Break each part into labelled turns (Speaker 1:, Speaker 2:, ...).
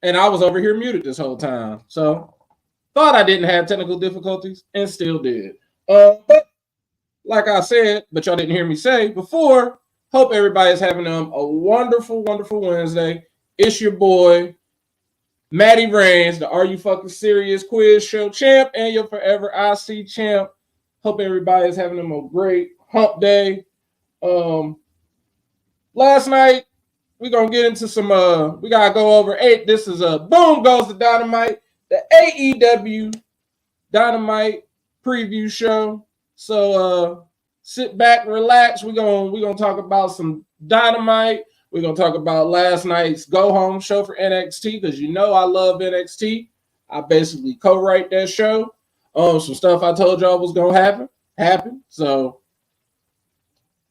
Speaker 1: and I was over here muted this whole time. So thought I didn't have technical difficulties and still did. But like I said, but y'all didn't hear me say before, hope everybody is having a wonderful, wonderful Wednesday. It's your boy, Matty Reigns, the Are You Fucking Serious quiz show champ and your forever IC champ. Hope everybody is having them a great hump day. Last night, we're going to get into some, we got to go over eight. This is a Boom Goes the Dynamite, the AEW Dynamite preview show. So sit back and relax. We're gonna talk about some Dynamite. We're gonna talk about last night's go home show for NXT because you know I love NXT. I basically co-write that show. Some stuff I told y'all was gonna happen. So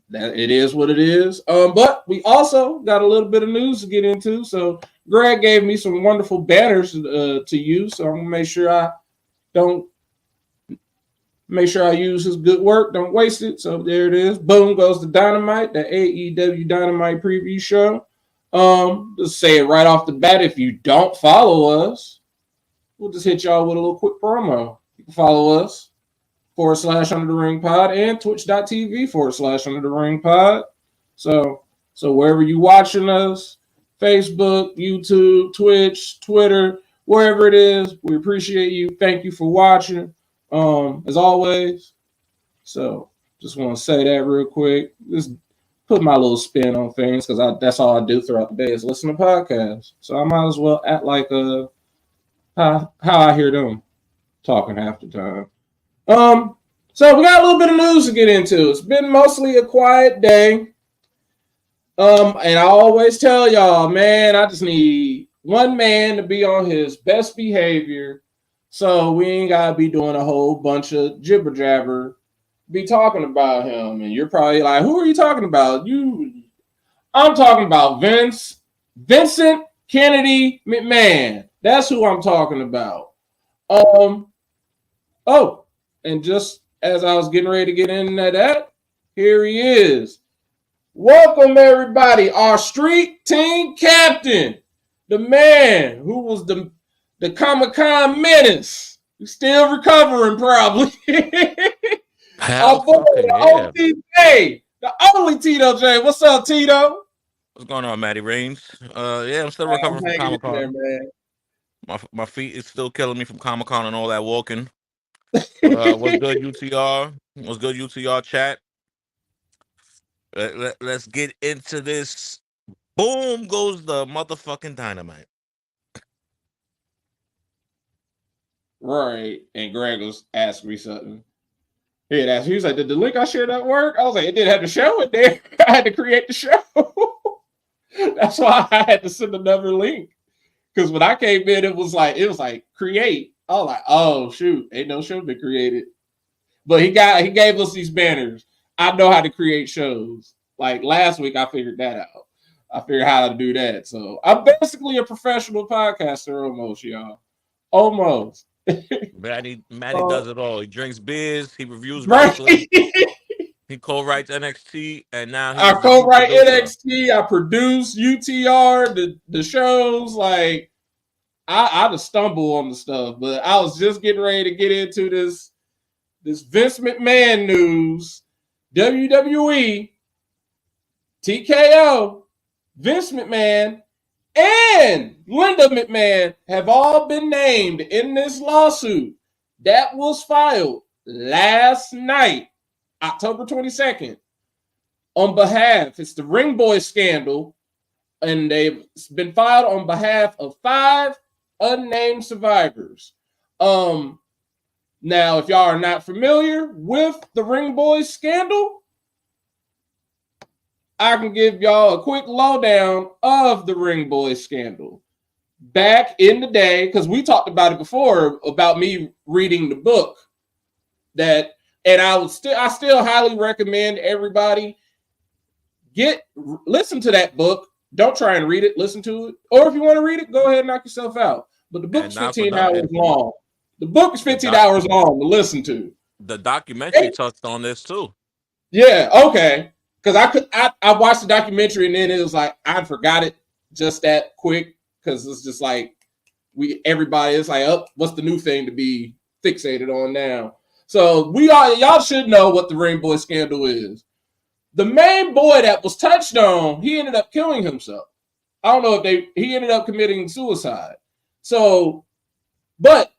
Speaker 1: that it is what it is. But we also got a little bit of news to get into. So Greg gave me some wonderful banners to use. So I'm gonna make sure I use his good work. Don't waste it. So there it is. Boom goes the Dynamite, the AEW Dynamite preview show. Just say it right off the bat. If you don't follow us, we'll just hit y'all with a little quick promo. You can follow us /Under the Ring Pod and twitch.tv /Under the Ring Pod. So wherever you watching us, Facebook, YouTube, Twitch, Twitter, wherever it is, we appreciate you. Thank you for watching. As always. So just want to say that real quick. Just put my little spin on things because that's all I do throughout the day is listen to podcasts. So I might as well act like how I hear them talking half the time. So we got a little bit of news to get into. It's been mostly a quiet day. And I always tell y'all, man, I just need one man to be on his best behavior. So we ain't got to be doing a whole bunch of jibber jabber, be talking about him. And you're probably like, who are you talking about? I'm talking about Vincent Kennedy McMahon. That's who I'm talking about. And just as I was getting ready to get into that, here he is. Welcome, everybody. Our street team captain, the man who was the Comic-Con menace. He's still recovering, probably. Our boy, the only Tito J. What's up, Tito?
Speaker 2: What's going on, Matty Reigns? Yeah, I'm still recovering from Comic-Con. My feet is still killing me from Comic-Con and all that walking. What's good, UTR? What's good, UTR chat? Let's get into this. Boom goes the motherfucking Dynamite.
Speaker 1: Right. And Greg was asking me something. He was like, did the link I shared that work? I was like, it didn't have to show it there. I had to create the show. That's why I had to send another link. Because when I came in, it was like create. I was like, oh shoot, ain't no show been created. But he gave us these banners. I know how to create shows. Like last week, I figured that out. I figured how to do that. So I'm basically a professional podcaster almost, y'all. Almost.
Speaker 2: Matty does it all. He drinks beers. He reviews wrestling. He co-writes NXT, and now
Speaker 1: I co-write NXT. I produce UTR, the shows. Like I just stumble on the stuff, but I was just getting ready to get into this Vince McMahon news. WWE, TKO, Vince McMahon, and Linda McMahon have all been named in this lawsuit that was filed last night, October 22nd, on behalf, it's the Ring Boy scandal, and they've been filed on behalf of 5 unnamed survivors. Now, if y'all are not familiar with the Ring Boys scandal, I can give y'all a quick lowdown of the Ring Boys scandal. Back in the day, because we talked about it before, about me reading the book, and I still highly recommend everybody listen to that book. Don't try and read it, listen to it. Or if you want to read it, go ahead and knock yourself out. But the book's 15 hours long. The book is 15 hours long to listen to.
Speaker 2: The documentary touched on this too.
Speaker 1: Yeah, okay. Because I watched the documentary and then it was like I forgot it just that quick because it's just like everybody is like, oh, what's the new thing to be fixated on now? So y'all should know what the Ring Boy scandal is. The main boy that was touched on, he ended up killing himself. I don't know if he ended up committing suicide. So, but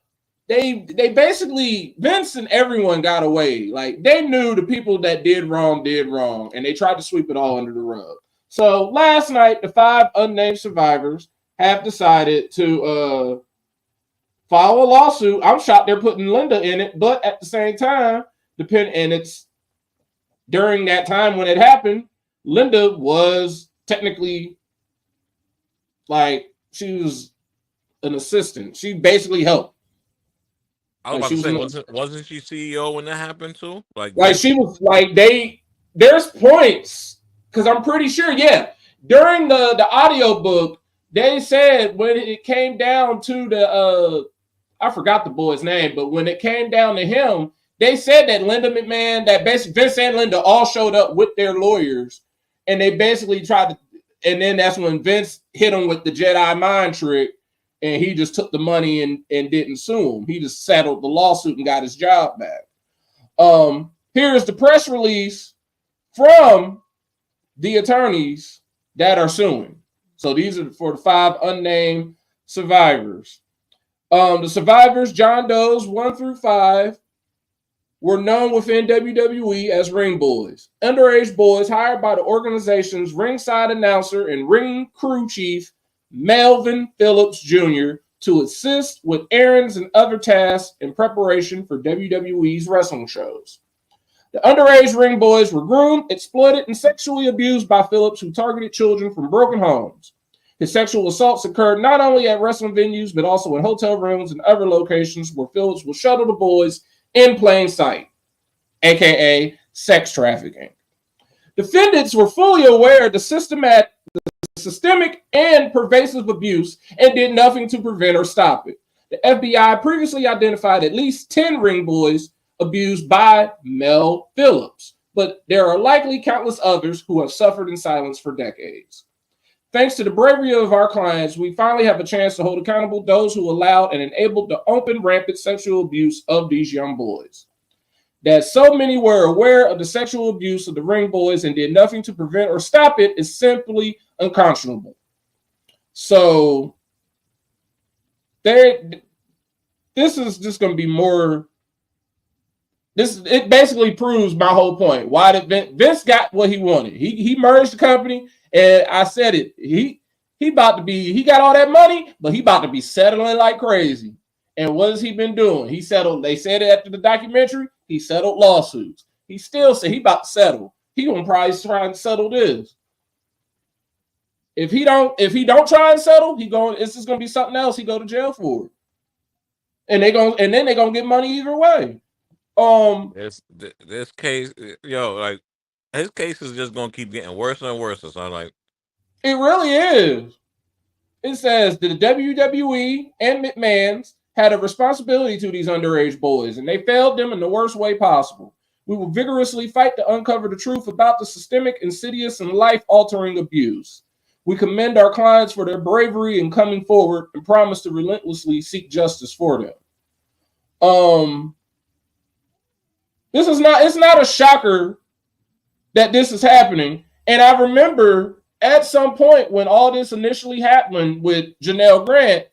Speaker 1: they basically, Vince and everyone got away. Like, they knew the people that did wrong, and they tried to sweep it all under the rug. So last night, the 5 unnamed survivors have decided to file a lawsuit. I'm shocked they're putting Linda in it, but at the same time, and it's during that time when it happened, Linda was technically, like, she was an assistant. She basically helped.
Speaker 2: I was about to say, wasn't she CEO when that happened too? Like
Speaker 1: she was like, there's points, because I'm pretty sure, yeah, during the audio book, they said when it came down to the I forgot the boy's name, but when it came down to him, they said that Linda McMahon, that basically Vince and Linda all showed up with their lawyers, and they basically tried to, and then that's when Vince hit him with the Jedi mind trick, and he just took the money and didn't sue him. He just settled the lawsuit and got his job back. Here's the press release from the attorneys that are suing. So these are for the 5 unnamed survivors. The survivors, John Doe's 1 through 5, were known within WWE as ring boys, underage boys hired by the organization's ringside announcer and ring crew chief, Melvin Phillips Jr., to assist with errands and other tasks in preparation for WWE's wrestling shows. The underage ring boys were groomed, exploited, and sexually abused by Phillips, who targeted children from broken homes. His sexual assaults occurred not only at wrestling venues, but also in hotel rooms and other locations where Phillips would shuttle the boys in plain sight, aka sex trafficking. Defendants were fully aware of the systemic and pervasive abuse and did nothing to prevent or stop it. The FBI previously identified at least 10 ring boys abused by Mel Phillips, but there are likely countless others who have suffered in silence for decades. Thanks to the bravery of our clients, we finally have a chance to hold accountable those who allowed and enabled the open, rampant sexual abuse of these young boys. That so many were aware of the sexual abuse of the ring boys and did nothing to prevent or stop it is simply unconscionable. So, this is just going to be more. It basically proves my whole point. Why did Vince got what he wanted? He merged the company, and I said it. He got all that money, but he about to be settling like crazy. And what has he been doing? He settled. They said it after the documentary. He settled lawsuits. He still said he about to settle. He gonna probably try and settle this. If he don't try and settle, it's just gonna be something else he go to jail for. And then they're gonna get money either way.
Speaker 2: This case, like, his case is just gonna keep getting worse and worse. So I'm like,
Speaker 1: it really is. It says the WWE and McMahon's had a responsibility to these underage boys, and they failed them in the worst way possible. We will vigorously fight to uncover the truth about the systemic, insidious, and life-altering abuse. We commend our clients for their bravery in coming forward and promise to relentlessly seek justice for them. It's not a shocker that this is happening. And I remember at some point when all this initially happened with Janelle Grant,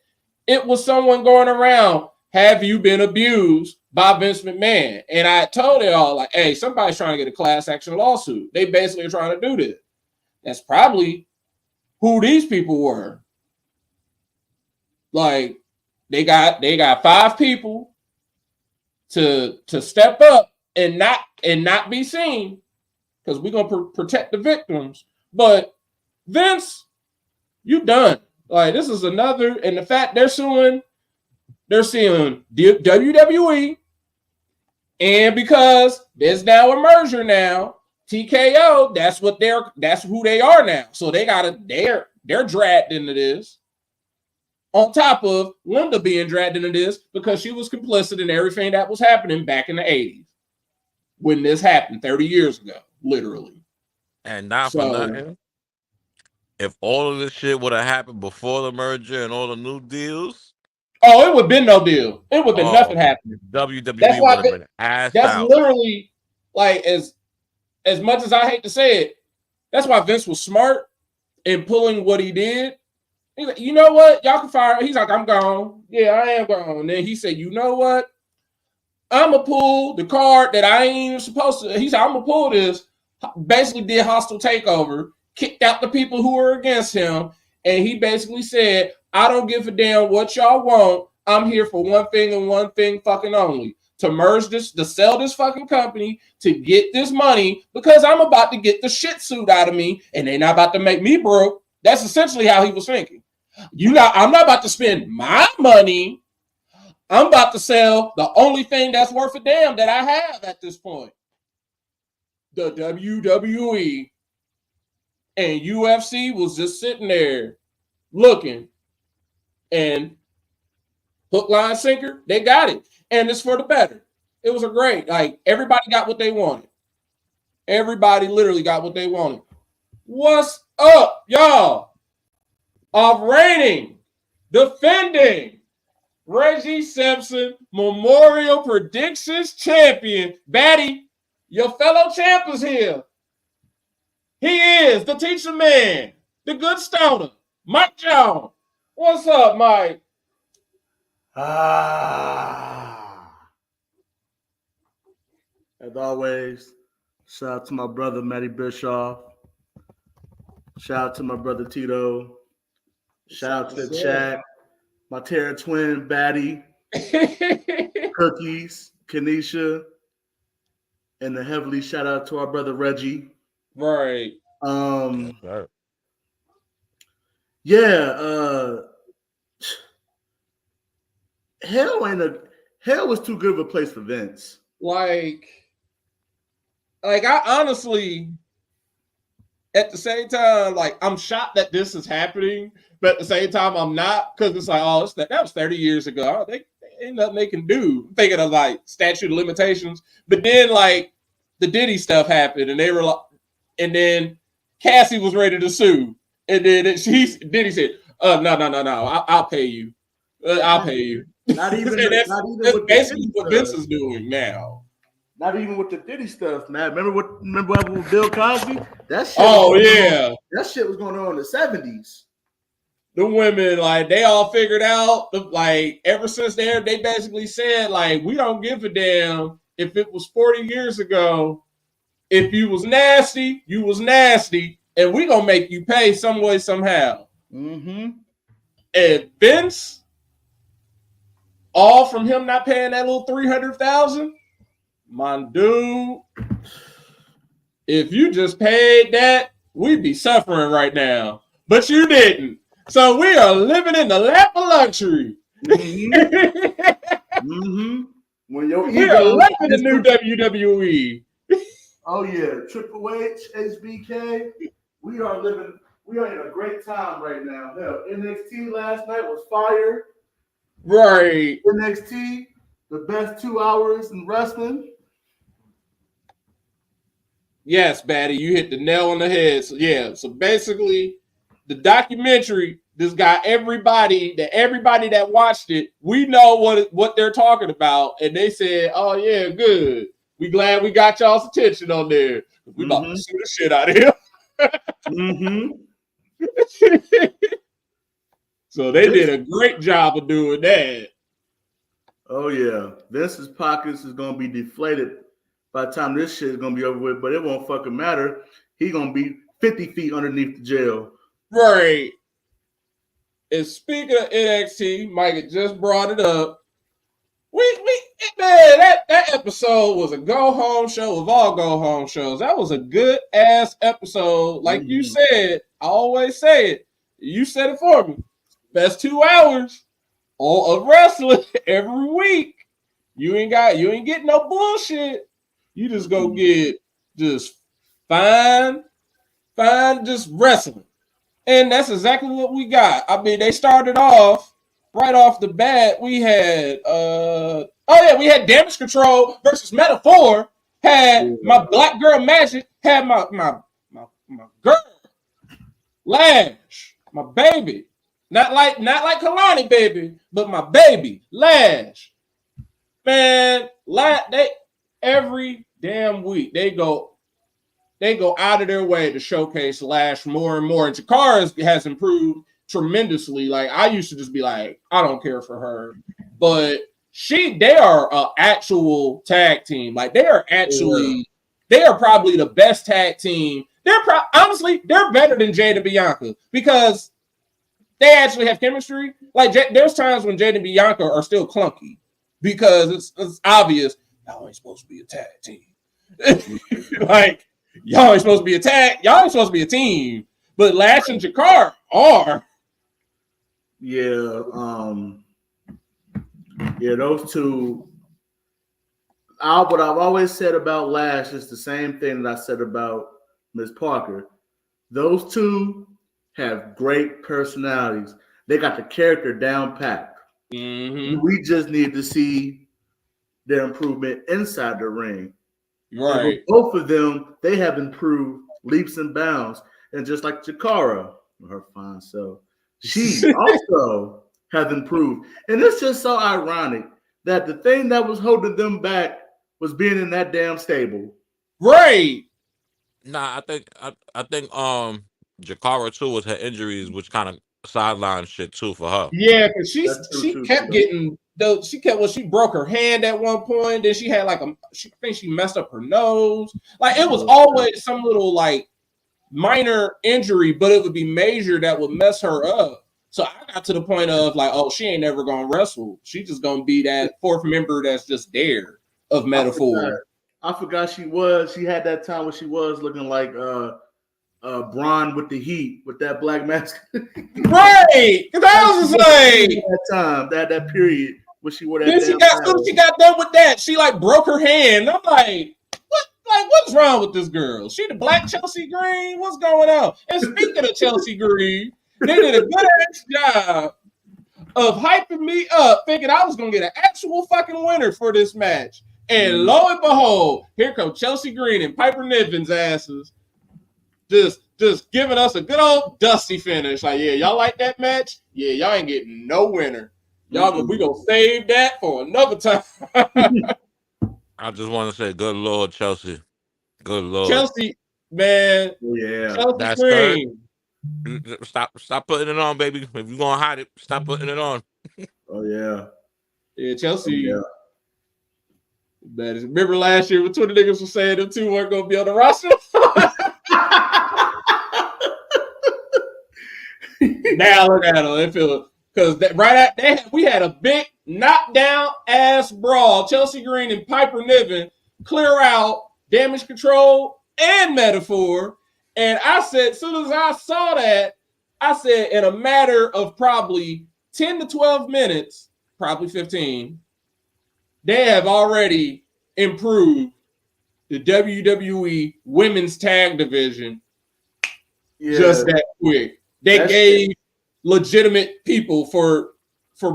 Speaker 1: it was someone going around, have you been abused by Vince McMahon? And I told it all, like, hey, somebody's trying to get a class action lawsuit. They basically are trying to do this. That's probably who these people were. Like, they got 5 people to step up and not be seen, because we're gonna protect the victims. But Vince, you done. Like, this is another, and the fact they're suing WWE, and because there's now a merger now, TKO, that's who they are now. So they're dragged into this. On top of Linda being dragged into this because she was complicit in everything that was happening back in the 80s when this happened 30 years ago, literally.
Speaker 2: And not for nothing, if all of this shit would have happened before the merger and all the new deals,
Speaker 1: Oh, it would have been no deal. It would have been nothing happening.
Speaker 2: WWE would have been assed
Speaker 1: that's
Speaker 2: out.
Speaker 1: Literally like as much as I hate to say it, that's why Vince was smart in pulling what he did. He's like, you know what? Y'all can fire. He's like, I'm gone. Yeah, I am gone. And then he said, you know what? I'm going to pull the card that I ain't even supposed to. He said, I'm going to pull this. Basically did hostile takeover, kicked out the people who were against him. And he basically said, I don't give a damn what y'all want. I'm here for one thing and one thing fucking only. To merge this, to sell this fucking company, to get this money, because I'm about to get the shit suit out of me, and they're not about to make me broke. That's essentially how he was thinking. I'm not about to spend my money. I'm about to sell the only thing that's worth a damn that I have at this point. The WWE and UFC was just sitting there looking, and hook, line, sinker, they got it. And it's for the better. It was a great, like, everybody got what they wanted. Everybody literally got what they wanted. What's up, y'all? Of reigning, defending, Reggie Simpson Memorial Predictions Champion. Batty, your fellow champ is here. He is the teacher man, the good stoner, Mike Jones. What's up, Mike?
Speaker 3: As always, shout out to my brother Matty Bischoff. Shout out to my brother Tito. Shout out to the chat. My Terra twin, Batty. Cookies, Kanisha. And the heavily shout out to our brother Reggie.
Speaker 1: Right.
Speaker 3: Yeah, hell was too good of a place for Vince.
Speaker 1: Like I honestly, at the same time, like, I'm shocked that this is happening, but at the same time, I'm not, because it's like, oh, that was 30 years ago. They ain't nothing they can do. I'm thinking of like statute of limitations, but then like the Diddy stuff happened, and they were like, and then Cassie was ready to sue, and then Diddy said, no, I'll pay you. I'll pay you.
Speaker 3: Not even
Speaker 1: that's basically what Vince is doing now.
Speaker 3: Not even with the Diddy stuff, man. Remember what happened with Bill Cosby? That shit.
Speaker 1: Oh yeah,
Speaker 3: that shit was going on in the 70s.
Speaker 1: The women, like, they all figured out, like, ever since they basically said, like, we don't give a damn if it was 40 years ago. If you was nasty, you was nasty, and we gonna make you pay some way, somehow.
Speaker 3: Mm-hmm.
Speaker 1: And Vince, all from him not paying that little $300,000, my dude, if you just paid that, we'd be suffering right now. But you didn't. So we are living in the lap of luxury.
Speaker 3: Mm-hmm. Mm-hmm. When your
Speaker 1: we are living the new WWE.
Speaker 3: Oh yeah, Triple H, HBK. We are in a great time right now. Hell, NXT last night was fire.
Speaker 1: Right.
Speaker 3: NXT, the best 2 hours in wrestling.
Speaker 1: Yes, Batty, you hit the nail on the head. So yeah, so basically, the documentary just got everybody that watched it, we know what they're talking about, and they said, "Oh yeah, good. We glad we got y'all's attention on there. We about to sue the shit out of him." So they did a great job of doing that.
Speaker 3: Oh yeah, Vince's pockets is gonna be deflated by the time this shit is gonna be over with, but it won't fucking matter. He gonna be 50 feet underneath the jail.
Speaker 1: Right. And speaking of NXT, Mike had just brought it up. That episode was a go home show of all go home shows. That was a good ass episode. Like you said, I always say it. You said it for me. Best 2 hours of wrestling every week. You ain't getting no bullshit. You just go get just fine just wrestling. And that's exactly what we got. I mean, they started off right off the bat. We had we had Damage Control versus Metaphor. Had my Black Girl Magic. Had my girl Lash, my baby. Not like Kalani, baby, but my baby, Lash. Man, they every damn week they go out of their way to showcase Lash more and more. And Chikara has improved tremendously. Like, I used to just be like, I don't care for her. But they are an actual tag team. Like, they are probably the best tag team. Honestly, they're better than Jade and Bianca because they actually have chemistry. Like, there's times when Jade and Bianca are still clunky because it's obvious y'all ain't supposed to be a tag team. Like, y'all ain't supposed to be a tag. Y'all ain't supposed to be a team. But Lash and Jakar are.
Speaker 3: Yeah. Yeah, those two. What I've always said about Lash is the same thing that I said about Ms. Parker. Those two have great personalities. They got the character down pat.
Speaker 1: Mm-hmm.
Speaker 3: We just need to see their improvement inside the ring.
Speaker 1: Right.
Speaker 3: Both of them, they have improved leaps and bounds. And just like Chikara, her fine self, she also has improved. And it's just so ironic that the thing that was holding them back was being in that damn stable.
Speaker 1: Right.
Speaker 2: Nah, I think Jakara too was her injuries, which kind of sideline shit too for her.
Speaker 1: Yeah, because she kept getting she broke her hand at one point. Then she had she messed up her nose. Like, it was always some little like minor injury, but it would be major that would mess her up. So I got to the point of like, oh, she ain't never gonna wrestle. She just gonna be that fourth member that's just there of Metaphor.
Speaker 3: I forgot she had that time when she was looking like Braun with the Heat with that black mask.
Speaker 1: Right. Because I was just like
Speaker 3: that time, that period when she wore that.
Speaker 1: Then she got done with that. She like broke her hand. I'm like, what's wrong with this girl? She the black Chelsea Green? What's going on? And speaking of Chelsea Green, they did a good ass job of hyping me up, thinking I was gonna get an actual fucking winner for this match. And lo and behold, here come Chelsea Green and Piper Niven's asses. Just giving us a good old dusty finish. Like, yeah, y'all like that match? Yeah, y'all ain't getting no winner. We gonna save that for another time.
Speaker 2: I just want to say, good Lord, Chelsea. Good Lord.
Speaker 1: Chelsea, man.
Speaker 3: Yeah.
Speaker 1: Chelsea
Speaker 2: That's
Speaker 1: Green.
Speaker 2: Stop putting it on, baby. If you're gonna hide it, stop putting it on.
Speaker 3: Oh yeah.
Speaker 1: Yeah, Chelsea. Oh, yeah. Remember last year when Twitter niggas were saying them two weren't gonna be on the roster? Now look at them. They feel because we had a big knockdown ass brawl. Chelsea Green and Piper Niven clear out Damage Control and Metaphor. And I said, as soon as I saw that, I said in a matter of probably 10 to 12 minutes, probably 15, they have already improved the WWE Women's Tag Division just that quick. They gave legitimate people for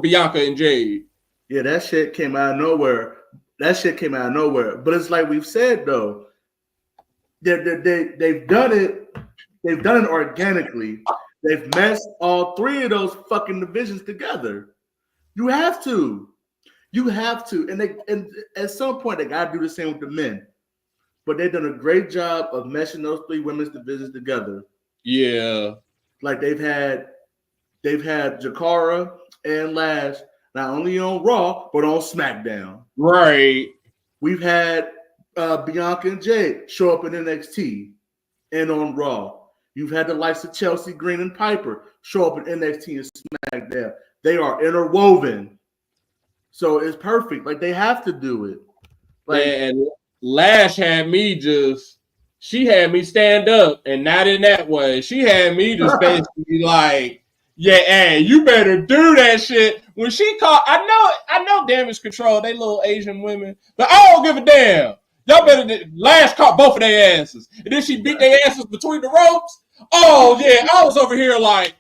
Speaker 1: Bianca and Jade.
Speaker 3: Yeah, that shit came out of nowhere. But it's like we've said though, they've done it. They've done it organically. They've meshed all three of those fucking divisions together. You have to. And at some point they gotta do the same with the men. But they've done a great job of meshing those three women's divisions together.
Speaker 1: Yeah.
Speaker 3: Like they've had Jakara and Lash not only on Raw, but on SmackDown.
Speaker 1: Right.
Speaker 3: We've had Bianca and Jade show up in NXT and on Raw. You've had the likes of Chelsea Green and Piper show up in NXT and SmackDown. They are interwoven. So it's perfect. Like they have to do it. Like,
Speaker 1: and Lash had me she had me stand up and not in that way. She had me just basically like, yeah, hey, you better do that shit. When she called, I know Damage Control, they little Asian women, but I don't give a damn. Y'all better, Lash caught both of their asses. And then she beat their asses between the ropes. Oh yeah, I was over here like,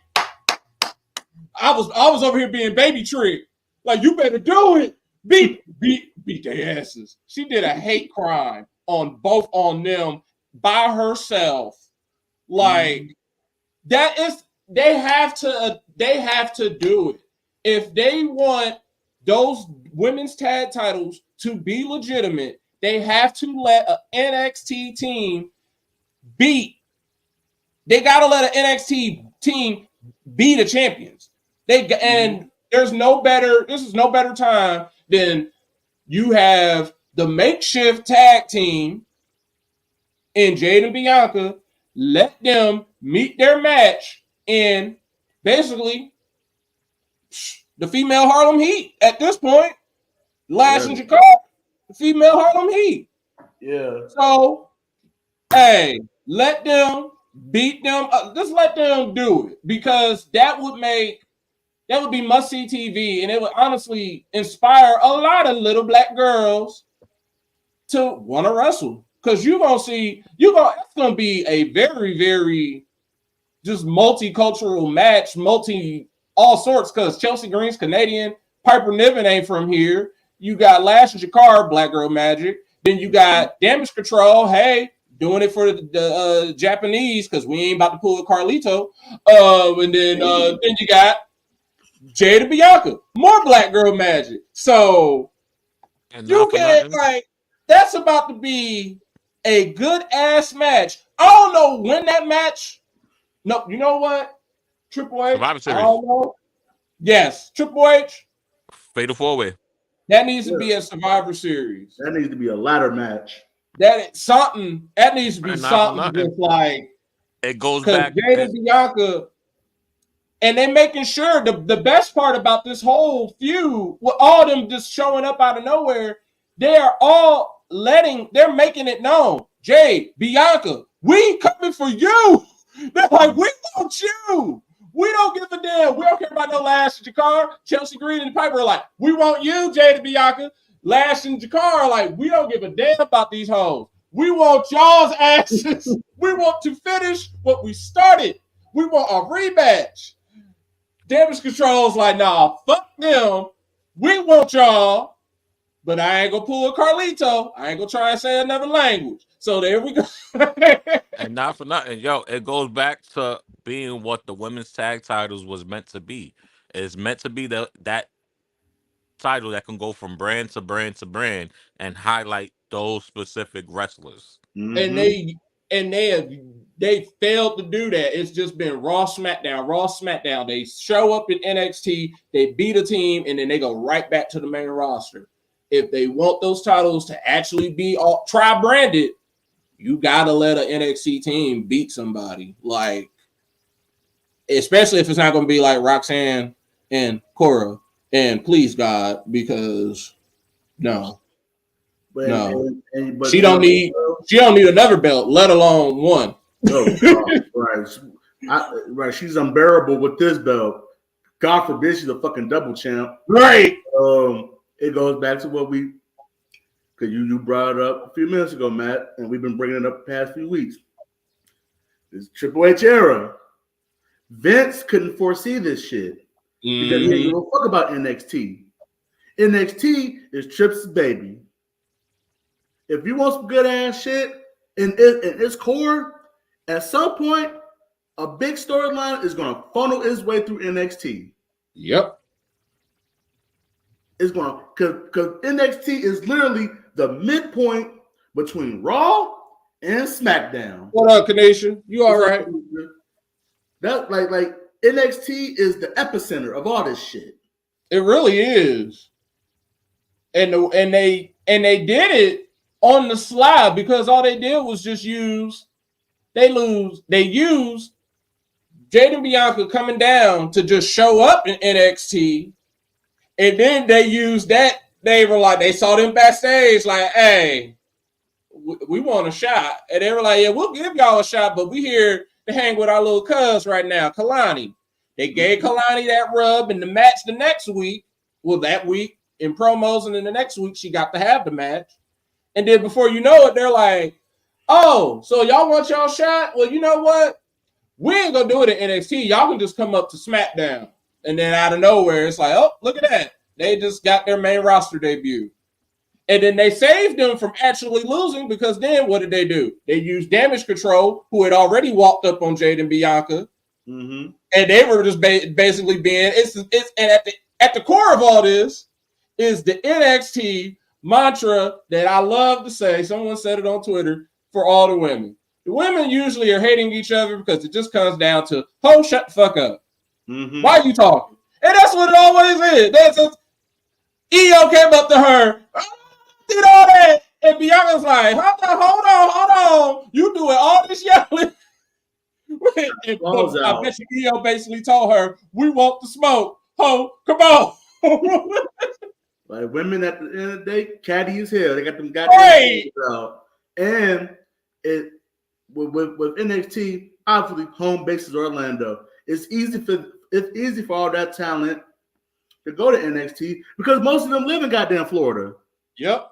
Speaker 1: I was over here being baby tricked. Like, you better do it. Beat their asses. She did a hate crime on them by herself. Like, that is they have to do it. If they want those women's tag titles to be legitimate, they have to let an NXT team beat. They gotta let an NXT team be the champions. And there's no better. This is no better time than you have the makeshift tag team in Jade and Bianca. Let them meet their match in basically the female Harlem Heat at this point. Lash and Jakar, the female Harlem Heat.
Speaker 3: Yeah.
Speaker 1: So, hey, let them beat them. Just let them do it, because that would be must-see TV, and it would honestly inspire a lot of little black girls to want to wrestle. Because it's gonna be a very, very just multicultural match, all sorts. Because Chelsea Green's Canadian, Piper Niven ain't from here. You got Lash and Jakar, Black Girl Magic. Then you got Damage Control. Hey, doing it for the Japanese, because we ain't about to pull a Carlito. And then you got Jade and Bianca, more Black Girl Magic. So you can't that's about to be a good ass match. I don't know when that match. No, you know what? Triple H.
Speaker 2: Survivor Series.
Speaker 1: I don't know. Yes, Triple H.
Speaker 2: Fatal 4-way.
Speaker 1: That needs to be a Survivor Series.
Speaker 3: That needs to be a ladder match.
Speaker 1: That needs to be something just like
Speaker 2: it goes back.
Speaker 1: Jade and Bianca, and they're making sure the best part about this whole feud, with all them just showing up out of nowhere, they're making it known. Jade, Bianca, we coming for you. They're like, we want you. We don't give a damn. We don't care about no Lash and Jakar. Chelsea Green and Piper are like, we want you, Jade and Bianca. Lash and Jakar are like, we don't give a damn about these hoes. We want y'all's asses. We want to finish what we started. We want a rematch. Damage Control's like, nah, fuck them. We want y'all, but I ain't gonna pull a Carlito. I ain't gonna try and say another language. So there we go.
Speaker 2: And not for nothing, it goes back to being what the women's tag titles was meant to be. It's meant to be that title that can go from brand to brand to brand and highlight those specific wrestlers.
Speaker 1: Mm-hmm. And they failed to do that. It's just been Raw, SmackDown. They show up in NXT, they beat a team, and then they go right back to the main roster. If they want those titles to actually be tri-branded, you gotta let an NXT team beat somebody. Like, especially if it's not gonna be like Roxanne and Cora. And please God, because no. But she don't need another belt, let alone one.
Speaker 3: No, right. She's unbearable with this belt. God forbid she's a fucking double champ.
Speaker 1: Right.
Speaker 3: It goes back to what because you brought it up a few minutes ago, Matt, and we've been bringing it up the past few weeks. This Triple H era. Vince couldn't foresee this shit because he didn't give a fuck about NXT. NXT is Trips' baby. If you want some good ass shit in its core, at some point, a big storyline is going to funnel its way through NXT.
Speaker 1: Yep.
Speaker 3: It's going to, because NXT is literally the midpoint between Raw and SmackDown.
Speaker 1: What up, Kanisha? You all right?
Speaker 3: That like NXT is the epicenter of all this shit.
Speaker 1: It really is. And they did it on the slide, because all they did was just used Jade and Bianca coming down to just show up in NXT, and then they used that. They were like, they saw them backstage like, hey, we want a shot, and they were like, yeah, we'll give y'all a shot, but we here to hang with our little cuz right now, Kalani. They gave Kalani that rub in the match the next week. Well, that week in promos, and then the next week she got to have the match. And then before you know it, they're like, oh, so y'all want y'all shot? Well, you know what? We ain't going to do it in NXT. Y'all can just come up to SmackDown. And then out of nowhere, it's like, oh, look at that. They just got their main roster debut. And then they saved them from actually losing, because then what did they do? They used Damage Control, who had already walked up on Jade and Bianca. Mm-hmm. And they were just basically being it's and at the core of all this is the NXT mantra that I love to say. Someone said it on Twitter for all the women. The women usually are hating each other because it just comes down to, "Ho, shut the fuck up. Why are you talking?" And that's what it always is. That's EO came up to her, did all that, and Bianca's like, hold on. You doing all this yelling. I bet you EO basically told her, "We want the smoke. Ho, come on."
Speaker 3: Like women at the end of the day, catty as hell. They got them goddamn out. And it with NXT, obviously home base is Orlando. It's easy for all that talent to go to NXT because most of them live in goddamn Florida.
Speaker 1: Yep.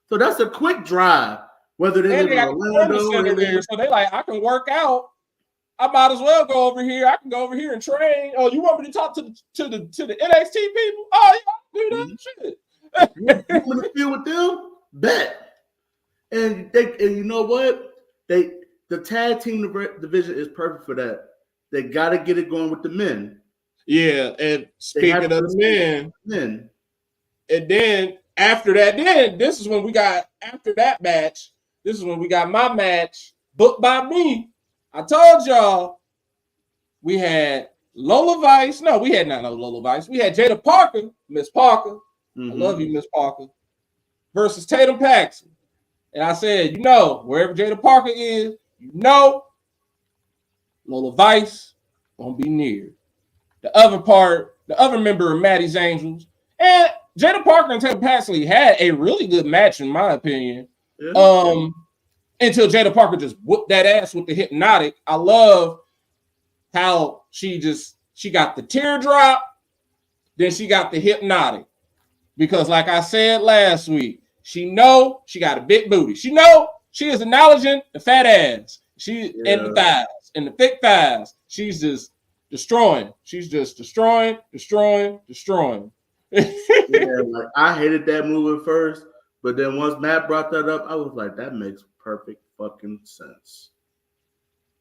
Speaker 3: So that's a quick drive. Whether they live in Orlando or
Speaker 1: there, so they like, I can work out. I might as well go over here. I can go over here and train. Oh, you want me to talk to the NXT people? Oh, yeah, I can do that shit.
Speaker 3: You want to feel with them? Bet. And you know what? The tag team division is perfect for that. They got to get it going with the men.
Speaker 1: Yeah, and speaking of the men, and then after that, this is when we got after that match. This is when we got my match booked by me. I told y'all we had Lola Vice. No, we had not no Lola Vice. We had Jada Parker, Miss Parker. I love you, Miss Parker, versus Tatum Paxton. And I said, wherever Jada Parker is, Lola Vice won't be near. The other member of Maddie's Angels, and Jada Parker and Tatum Paxton had a really good match, in my opinion. Yeah. Until Jada Parker just whooped that ass with the hypnotic. I love how she got the teardrop, then she got the hypnotic. Because like I said last week, she got a big booty. She is acknowledging the fat ass. And the thighs, and the thick thighs. She's just destroying. She's just destroying.
Speaker 3: Yeah, like I hated that move at first, but then once Matt brought that up, I was like, that makes perfect fucking sense.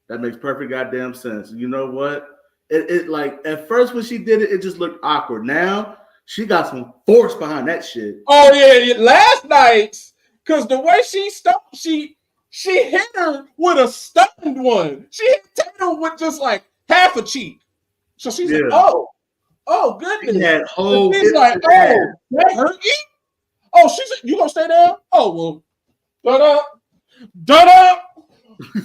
Speaker 3: That makes perfect goddamn sense. You know what? It like at first when she did it, it just looked awkward. Now she got some force behind that shit.
Speaker 1: Oh yeah, last night, because the way she stopped, she hit her with a stunned one. She hit Tatum with just like half a cheek. So she's like, oh goodness. She's like, that hurt you? Oh, she said, you gonna stay down? Oh, well, da-da.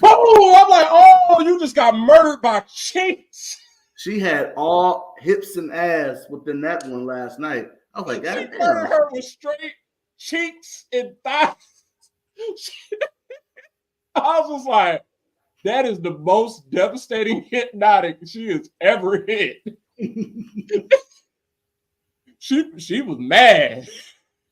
Speaker 1: Oh, I'm like, oh, you just got murdered by cheeks.
Speaker 3: She had all hips and ass within that one last night. I was like,
Speaker 1: she murdered her with straight cheeks and thighs. I was just like, that is the most devastating hypnotic she has ever hit. She was mad.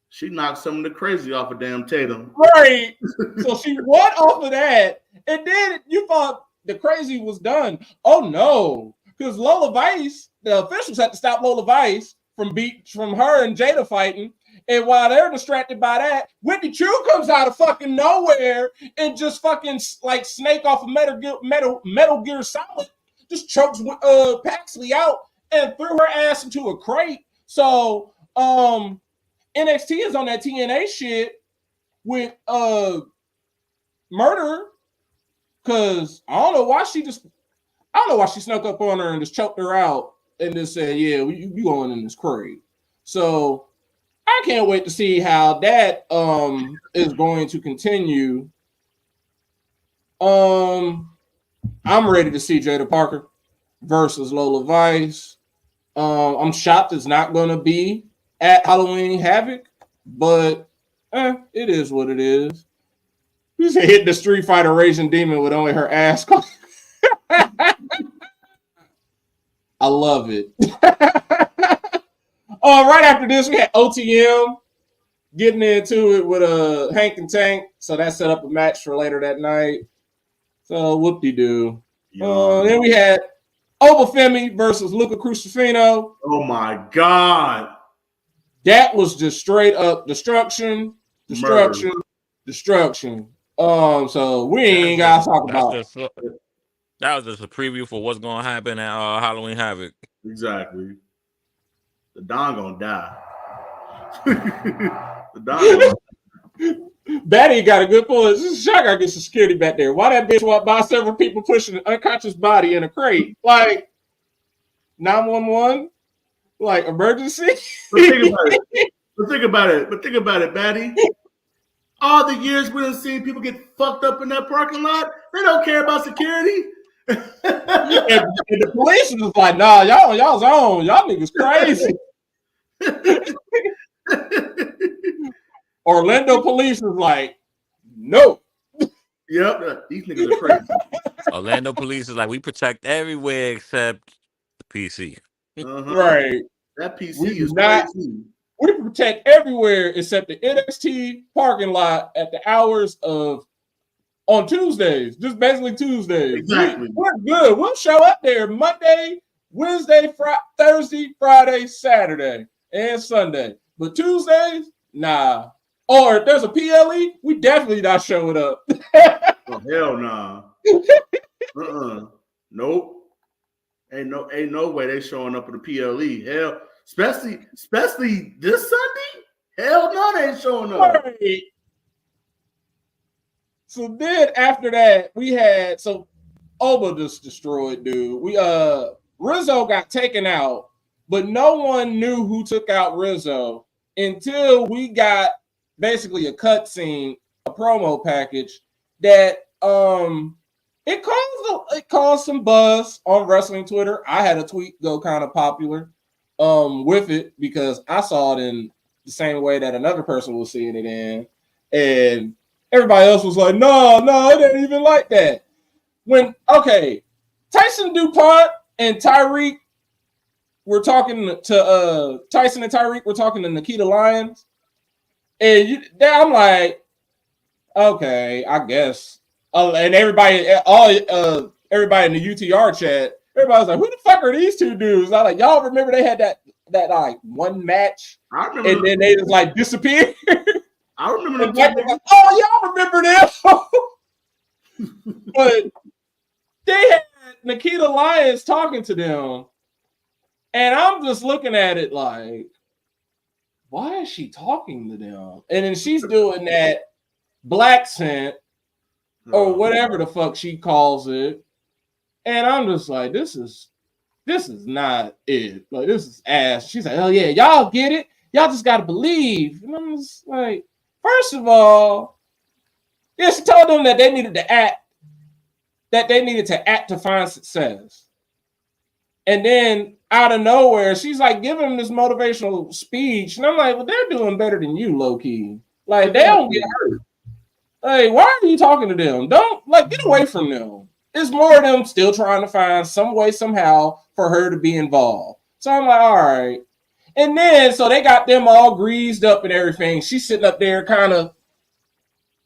Speaker 3: She knocked some of the crazy off of damn Tatum.
Speaker 1: Right. So she won off of that. And then you thought the crazy was done. Oh no. Because Lola Vice, the officials had to stop Lola Vice from her and Jada fighting. And while they're distracted by that, Whitney Chu comes out of fucking nowhere and just fucking like Snake off of Metal Gear Solid, just chokes Paxley out and threw her ass into a crate. So NXT is on that TNA shit with Murder, because I don't know why she snuck up on her and just choked her out and just said, yeah, you going in this crate. So I can't wait to see how that is going to continue. I'm ready to see Jada Parker versus Lola Vice. I'm shocked it's not going to be at Halloween Havoc, but it is what it is. You said hit the Street Fighter Raging Demon with only her ass. I love it. Right after this, we had OTM getting into it with Hank and Tank. So that set up a match for later that night. So whoop-de-doo. Then we had Obafemi versus Luca Crucifino.
Speaker 3: Oh my God.
Speaker 1: That was just straight up destruction. So we ain't gotta talk about it.
Speaker 2: That was just a preview for what's going to happen at Halloween Havoc.
Speaker 3: Exactly. The Don gonna die. The Don gonna
Speaker 1: Batty got a good point. This is shock. I get some security back there. Why that bitch walked by several people pushing an unconscious body in a crate? Like 911? Like emergency?
Speaker 3: But think about it, Batty. All the years we done seen people get fucked up in that parking lot, they don't care about security.
Speaker 1: and the police was like, nah, y'all's on. Y'all niggas crazy. Orlando police was like, no.
Speaker 3: Yep, these niggas are crazy.
Speaker 2: Orlando police is like, we protect everywhere except the PC.
Speaker 1: Right.
Speaker 3: That PC is crazy.
Speaker 1: We protect everywhere except the NXT parking lot at the hours of on Tuesdays. Just basically Tuesdays.
Speaker 3: Exactly.
Speaker 1: We're good. We'll show up there Monday, Wednesday, Thursday, Friday, Saturday, and Sunday. But Tuesdays, nah. Or if there's a PLE, we definitely not showing up.
Speaker 3: Oh, hell nah. Nope. Ain't no way they showing up at the PLE. Hell, especially this Sunday. Hell no, they ain't showing up.
Speaker 1: Right. So then after that, we had Oba just destroyed, dude. Rizzo got taken out, but no one knew who took out Rizzo until we got basically a cutscene, a promo package that it caused some buzz on wrestling Twitter. I had a tweet go kind of popular with it because I saw it in the same way that another person was seeing it in, and everybody else was like, no, it ain't even like that. Tyson DuPont and Tyreek were talking to Tyson and Tyreek were talking to Nikita Lyons, and I'm like, okay, I guess. And everybody in the UTR chat, everybody's like, who the fuck are these two dudes? I like, y'all remember they had that like one match, and then they just like disappeared.
Speaker 3: I remember them.
Speaker 1: Like, oh, y'all remember them? But they had Nikita Lyons talking to them, and I'm just looking at it like, why is she talking to them? And then she's doing that black scent or whatever the fuck she calls it, and I'm just like, this is not it. Like, this is ass. She's like, oh yeah, y'all get it. Y'all just gotta believe. And I'm just like, first of all, yeah, she told them that they needed to act to find success. And then out of nowhere, she's like giving them this motivational speech. And I'm like, well, they're doing better than you, low key. Like, they don't get hurt. Like, why are you talking to them? Don't, like, get away from them. It's more of them still trying to find some way, somehow, for her to be involved. So I'm like, all right. And then, so they got them all greased up and everything. She's sitting up there kind of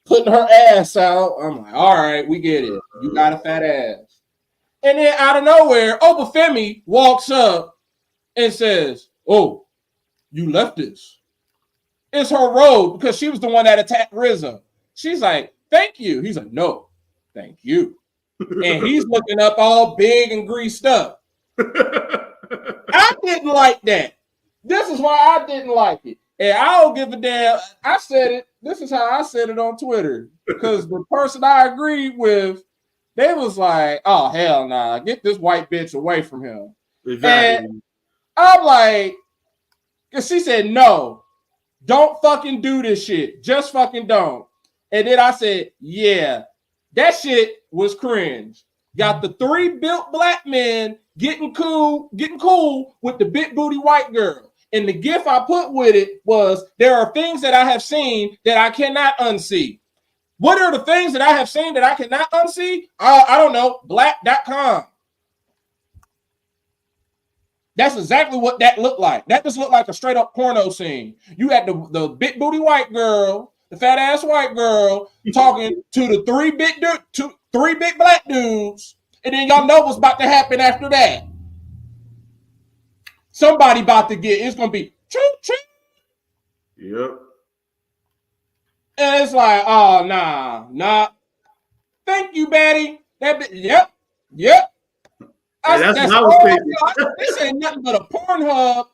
Speaker 1: putting her ass out. I'm like, all right, we get it. You got a fat ass. And then out of nowhere, Obafemi walks up and says, oh, you left this. It's her road because she was the one that attacked Rizzo. She's like, thank you. He's like, no, thank you. And he's looking up all big and greased up. I didn't like that. This is why I didn't like it. And I don't give a damn. I said it. This is how I said it on Twitter. Because the person I agreed with, they was like, oh, hell nah. Get this white bitch away from him.
Speaker 3: Exactly.
Speaker 1: And I'm like, because she said, no, don't fucking do this shit. Just fucking don't. And then I said, yeah, that shit was cringe. Got the 3 built black men getting cool with the big booty white girl. And the gif I put with it was, there are things that I have seen that I cannot unsee. What are the things that I have seen that I cannot unsee? I don't know. Black.com. That's exactly what that looked like. That just looked like a straight up porno scene. You had the big booty white girl, the fat ass white girl, talking to the 3 big black dudes, and then y'all know what's about to happen after that. Somebody about to it's gonna be choo choo.
Speaker 3: Yep.
Speaker 1: And it's like, oh nah. Thank you, Betty. Yep. Yep.
Speaker 3: That's what I was thinking.
Speaker 1: This ain't nothing but a Pornhub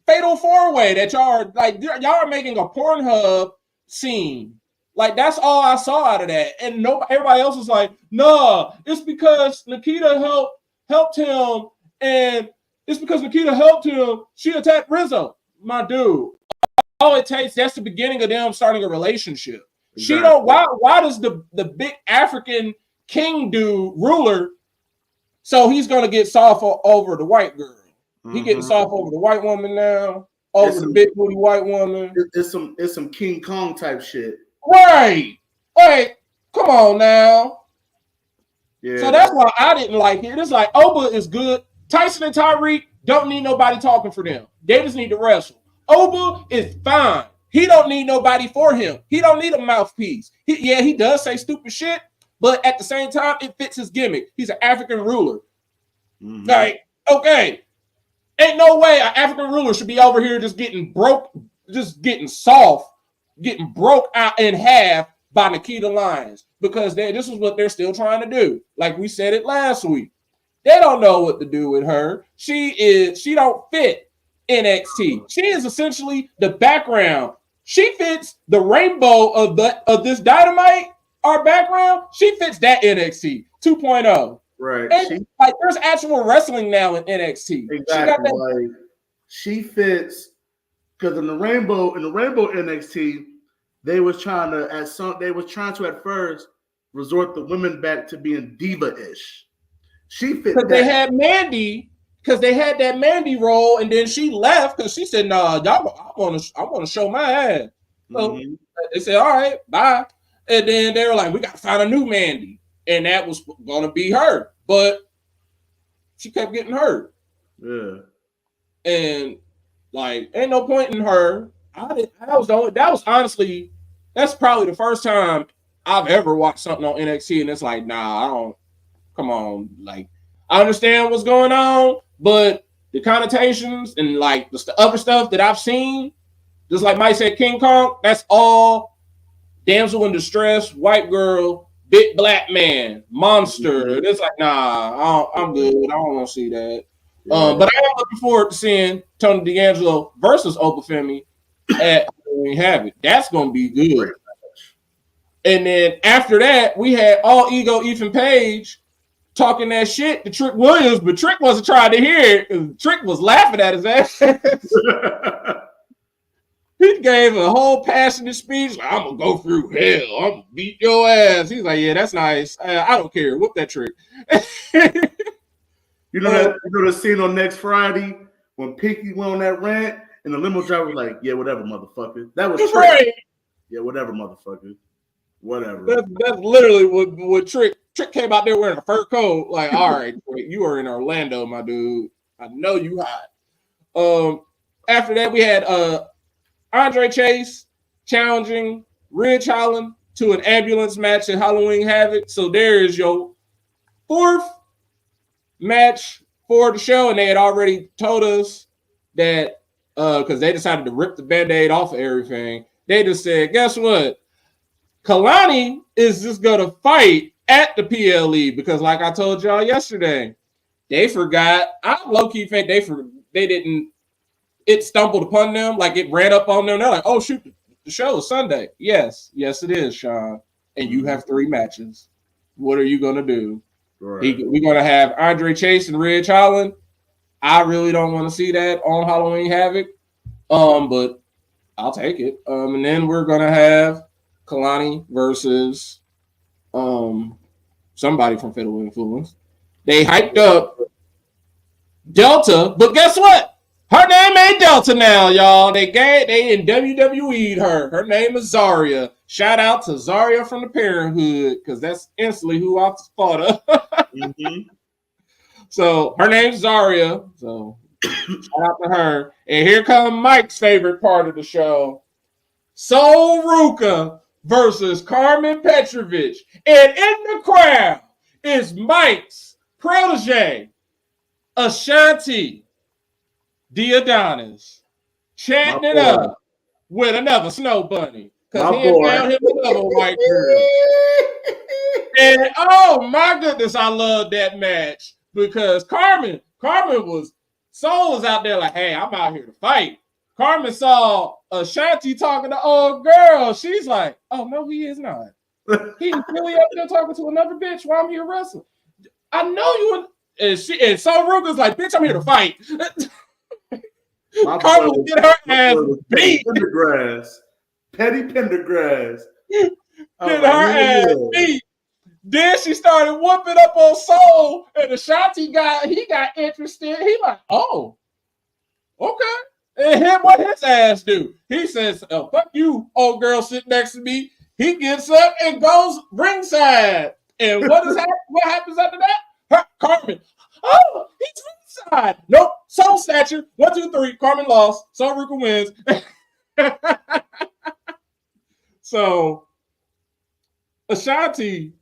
Speaker 1: fatal four-way that y'all are like. Y'all are making a Pornhub scene. Like, that's all I saw out of that. And everybody else was like, nah, it's because Nikita helped him. And it's because Nikita helped him. She attacked Rizzo. My dude. All it takes, that's the beginning of them starting a relationship. Exactly. She don't, why does the big African king dude, ruler, so he's going to get soft over the white girl. He getting soft over the white woman now, over the big booty white woman.
Speaker 3: It's some King Kong type shit.
Speaker 1: Right. Like, come on now. Yeah. So that's why I didn't like it. It's like, Oba is good. Tyson and Tyreek don't need nobody talking for them. They just need to wrestle. Oba is fine. He don't need nobody for him. He don't need a mouthpiece. He does say stupid shit, but at the same time, it fits his gimmick. He's an African ruler. Mm-hmm. Like, okay. Ain't no way an African ruler should be over here just getting broke, just getting soft, getting broke out in half by Nikita Lyons, because this is what they're still trying to do. Like we said it last week. They don't know what to do with her. She don't fit NXT. She is essentially the background. She fits the rainbow of this Dynamite, our background. She fits that NXT 2.0.
Speaker 3: Right.
Speaker 1: And there's actual wrestling now in NXT.
Speaker 3: Exactly. She fits, because in the rainbow NXT, they was trying to at first resort the women back to being diva-ish. She fit
Speaker 1: because they had Mandy, because they had that Mandy role, and then she left because she said, "Nah, y'all, I want to show my ass." So they said, "All right, bye." And then they were like, "We got to find a new Mandy," and that was going to be her, but she kept getting hurt.
Speaker 3: Yeah,
Speaker 1: and like, ain't no point in her. That was honestly, that's probably the first time I've ever watched something on NXT, and it's like, nah, I don't. Come on, like, I understand what's going on, but the connotations and like the other stuff that I've seen, just like Mike said, King Kong, that's all damsel in distress, white girl, big black man, monster. It's like, nah, I'm good. I don't want to see that. Yeah. But I am looking forward to seeing Tony D'Angelo versus Obafemi at Halloween Havoc. That's going to be good. And then after that, we had All Ego Ethan Page talking that shit to Trick Williams, but Trick wasn't trying to hear it because Trick was laughing at his ass. He gave a whole passionate speech. Like, I'm going to go through hell. I'm going to beat your ass. He's like, yeah, that's nice. I don't care. Whoop that Trick.
Speaker 3: You know the scene on next Friday when Pinky went on that rant and the limo driver was like, yeah, whatever, motherfucker. That was Trick. Right. Yeah, whatever, motherfucker. Whatever.
Speaker 1: That's literally what Trick came out there wearing a fur coat. Like, all right, you are in Orlando, my dude. I know you hot. After that, we had Andre Chase challenging Ridge Holland to an ambulance match at Halloween Havoc. So there is your fourth match for the show, and they had already told us that because they decided to rip the Band-Aid off of everything. They just said, guess what? Kalani is just going to fight at the PLE because, like I told y'all yesterday, they forgot. I low-key think they didn't. It stumbled upon them, like it ran up on them. They're like, oh, shoot, the show is Sunday. Yes, it is, Sean. And you have 3 matches. What are you going to do? Right. We're going to have Andre Chase and Ridge Holland. I really don't want to see that on Halloween Havoc, but I'll take it. And then we're going to have Kalani versus somebody from Fatal Influence. They hyped up Delta, but guess what? Her name ain't Delta now, y'all. They in WWE'd her. Her name is Zarya. Shout out to Zarya from the Parenthood, because that's instantly who I thought of. So her name's Zarya. So shout out to her. And here comes Mike's favorite part of the show. Sol Ruka versus Carmen Petrovich. And in the crowd is Mike's protege, Ashanti Diodonis, chanting it up with another snow bunny. Because he had found him another white girl. And oh my goodness, I love that match because Carmen was Soul was out there like, hey, I'm out here to fight. Carmen saw Ashanti talking to old girl. She's like, oh no, he is not. He's really up there talking to another bitch while I'm here wrestling. I know you. And Soul Ruger's like, bitch, I'm here to fight. Carmen will get her ass beat.
Speaker 3: Petty Pendergrass.
Speaker 1: Get her ass beat. Then she started whooping up on Soul, and Ashanti got interested. He like, oh, okay. And him, what his ass do? He says, oh, fuck you, old girl sitting next to me. He gets up and goes ringside. And what happens after that? Carmen, oh, he's ringside. Nope, Soul Snatcher. 1, 2, 3. Carmen lost. Soul Ruger wins. So Ashanti,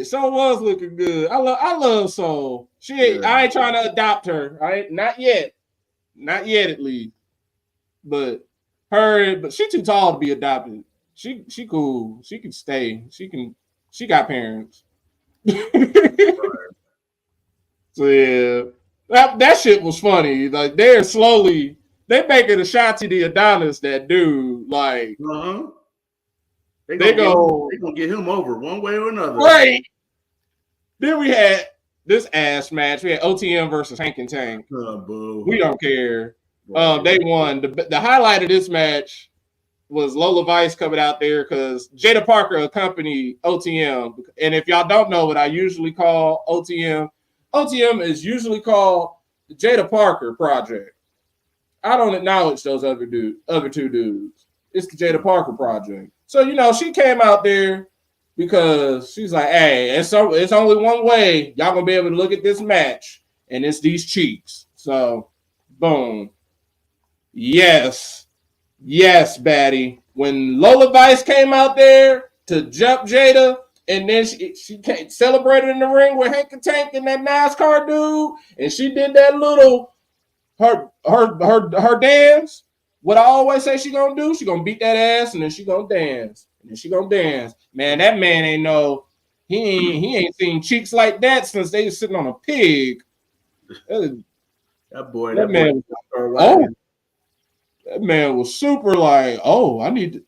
Speaker 1: Soul was looking good. I love Soul. I ain't trying to adopt her. Not yet at least. But she too tall to be adopted. She cool. She can stay. She got parents. So yeah, that shit was funny. Like they're making Ashanti the Adonis. That dude, like,
Speaker 3: They gonna get him over one way or another.
Speaker 1: Right. Then we had this ass match. We had OTM versus Hank and Tank. We don't care. They won. The highlight of this match was Lola Vice coming out there because Jada Parker accompanied OTM. And if y'all don't know what I usually call OTM is usually called the Jada Parker Project. I don't acknowledge those other two dudes. It's the Jada Parker Project. So, she came out there because she's like, hey, it's only one way y'all going to be able to look at this match, and it's these cheeks. So, boom. Yes, baddie. When Lola Vice came out there to jump Jada, and then she celebrated in the ring with Hank and Tank and that NASCAR dude, and she did that little her dance. What I always say she gonna do, she gonna beat that ass, and then she gonna dance, Man, that man he ain't seen cheeks like that since they was sitting on a pig. That man was super like, oh, I need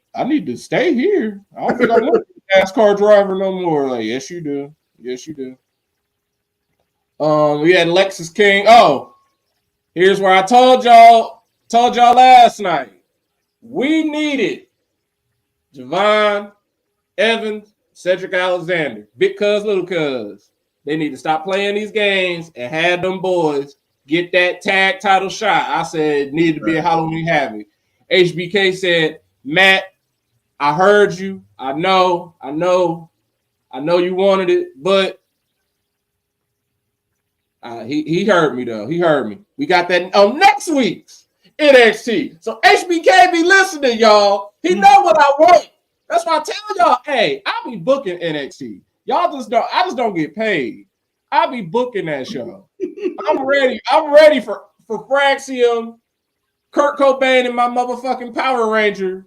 Speaker 1: to stay here. I don't think I want to be a NASCAR driver no more. Like, yes, you do. We had Lexus King. Oh, here's where I told y'all last night. We needed Javon, Evans, Cedric Alexander, Big Cuz, Little Cuz. They need to stop playing these games and have them boys get that tag title shot. I said it needed to be a Halloween Havoc. HBK said, Matt, I heard you. I know you wanted it, but he heard me though. He heard me. We got that on next week's NXT. So HBK be listening, y'all. He know what I want. That's why I tell y'all, hey, I be booking NXT. I just don't get paid. I be booking that show. I'm ready for Fraxium, Kurt Cobain, and my motherfucking Power Ranger.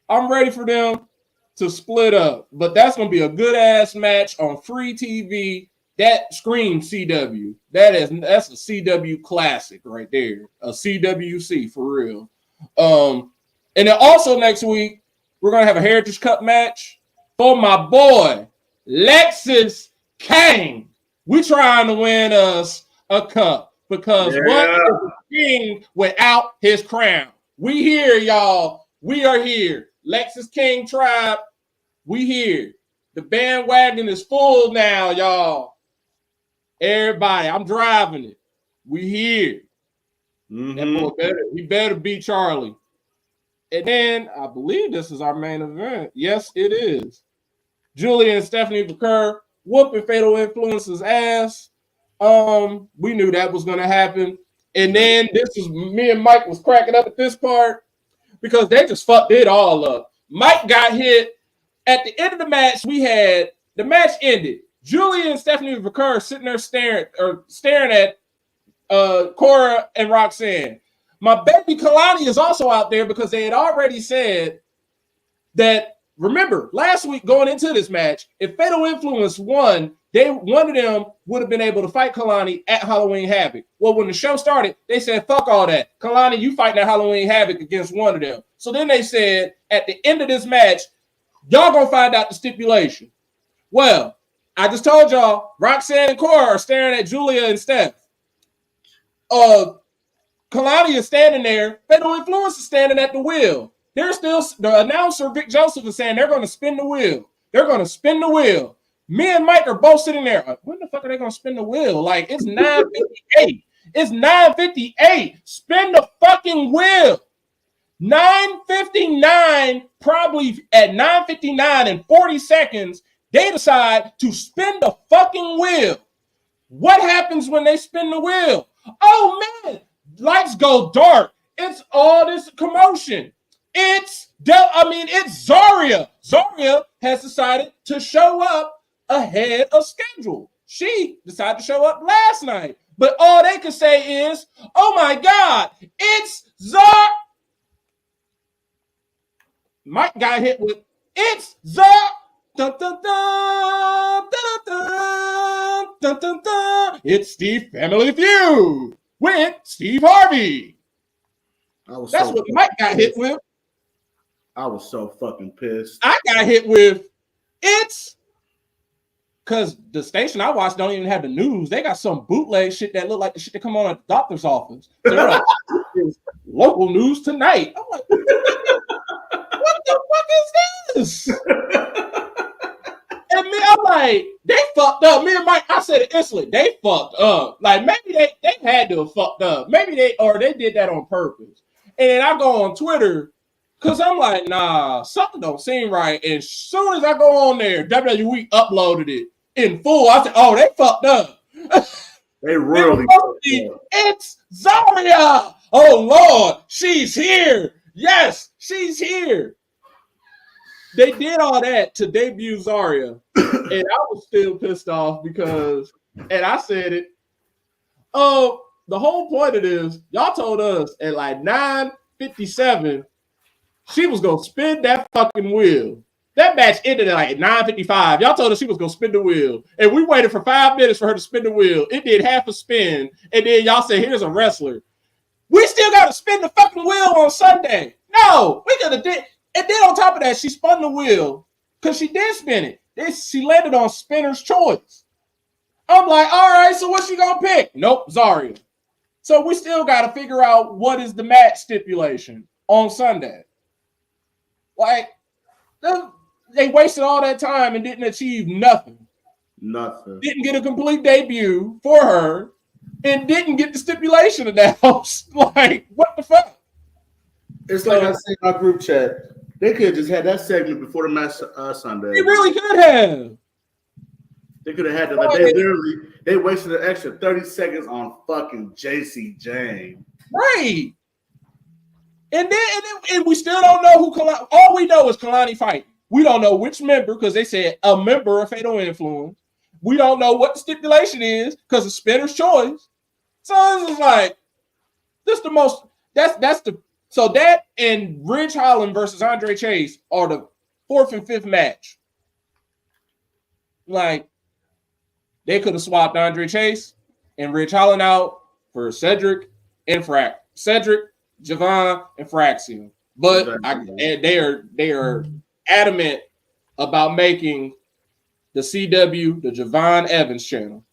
Speaker 1: I'm ready for them to split up. But that's gonna be a good ass match on free TV. That screams CW. That's a CW classic right there. A CWC for real. And then also next week, we're gonna have a Heritage Cup match for my boy Lexus King. We trying to win us a cup because what is the king without his crown? We here, y'all. We are here. Lexus King Tribe, we here. The bandwagon is full now, y'all. Everybody, I'm driving it. We here. That boy better beat Charlie. And then I believe this is our main event. Yes, it is. Julia and Stephanie Baker whooping Fatal Influence's ass. We knew that was gonna happen. And then me and Mike was cracking up at this part because they just fucked it all up. Mike got hit at the end of the match. The match ended. Julia and Stephanie Baker sitting there staring at Cora and Roxanne. My baby Kalani is also out there because they had already said that remember last week going into this match, if Fatal Influence won, one of them would have been able to fight Kalani at Halloween Havoc. Well, when the show started, they said, fuck all that. Kalani, you fighting at Halloween Havoc against one of them. So then they said, at the end of this match, y'all gonna find out the stipulation. Well, I just told y'all, Roxanne and Cora are staring at Julia and Steph. Kalani is standing there. Fatal Influence is standing at the wheel. They're still, the announcer, Vic Joseph, is saying they're going to spin the wheel. They're going to spin the wheel. Me and Mike are both sitting there. When the fuck are they going to spin the wheel? Like, it's 9:58. It's 9:58. Spin the fucking wheel. 9:59, probably at 9:59 and 40 seconds, they decide to spin the fucking wheel. What happens when they spin the wheel? Oh, man. Lights go dark. It's all this commotion. It's Zarya. Zarya has decided to show up ahead of schedule. She decided to show up last night. But all they could say is, oh my God, it's Zarya. Mike got hit with, it's Zarya. Dun, dun, dun, dun, dun, dun, dun, dun. It's Steve Family Feud with Steve Harvey. That's what Mike got hit with.
Speaker 3: I was so fucking pissed.
Speaker 1: I got hit with it's because the station I watch don't even have the news. They got some bootleg shit that look like the shit that come on at the doctor's office. So they're like, local news tonight. I'm like, what the fuck is this? And me, I'm like, they fucked up. Me and Mike, I said it instantly. They fucked up. Like maybe they had to have fucked up. Maybe they did that on purpose. And then I go on Twitter because I'm like, nah, something don't seem right. And as soon as I go on there, WWE uploaded it in full. I said, oh, they fucked up.
Speaker 3: They really fucked up.
Speaker 1: It's Zarya. Oh Lord, she's here. Yes, she's here. They did all that to debut Zarya, and I was still pissed off because, and I said it. Oh, the whole point of this, y'all told us at like 9:57, she was gonna spin that fucking wheel. That match ended at like 9:55. Y'all told us she was gonna spin the wheel, and we waited for 5 minutes for her to spin the wheel. It did half a spin, and then y'all said, "Here's a wrestler." We still got to spin the fucking wheel on Sunday. No, we could have did. And then on top of that, she spun the wheel because she did spin it. She landed on spinner's choice. I'm like, all right, so what's she going to pick? Nope, Zarya. So we still got to figure out what is the match stipulation on Sunday. Like, they wasted all that time and didn't achieve nothing.
Speaker 3: Nothing.
Speaker 1: Didn't get a complete debut for her and didn't get the stipulation announced. Like, what the fuck?
Speaker 3: It's like I said in our group chat. They could have just had that segment before the match Sunday.
Speaker 1: They really could have.
Speaker 3: They could have had it. Like they wasted an extra 30 seconds on fucking JC Jane.
Speaker 1: Right. And we still don't know who Kalani. All we know is Kalani fighting. We don't know which member because they said a member of Fatal Influence. We don't know what the stipulation is because of spinner's choice. So it's just like this the most. That's the. So that and Ridge Holland versus Andre Chase are the 4th and 5th match. Like, they could have swapped Andre Chase and Ridge Holland out for Cedric and Cedric, Javon, and Fraxium. But they are adamant about making the CW the Javon Evans channel.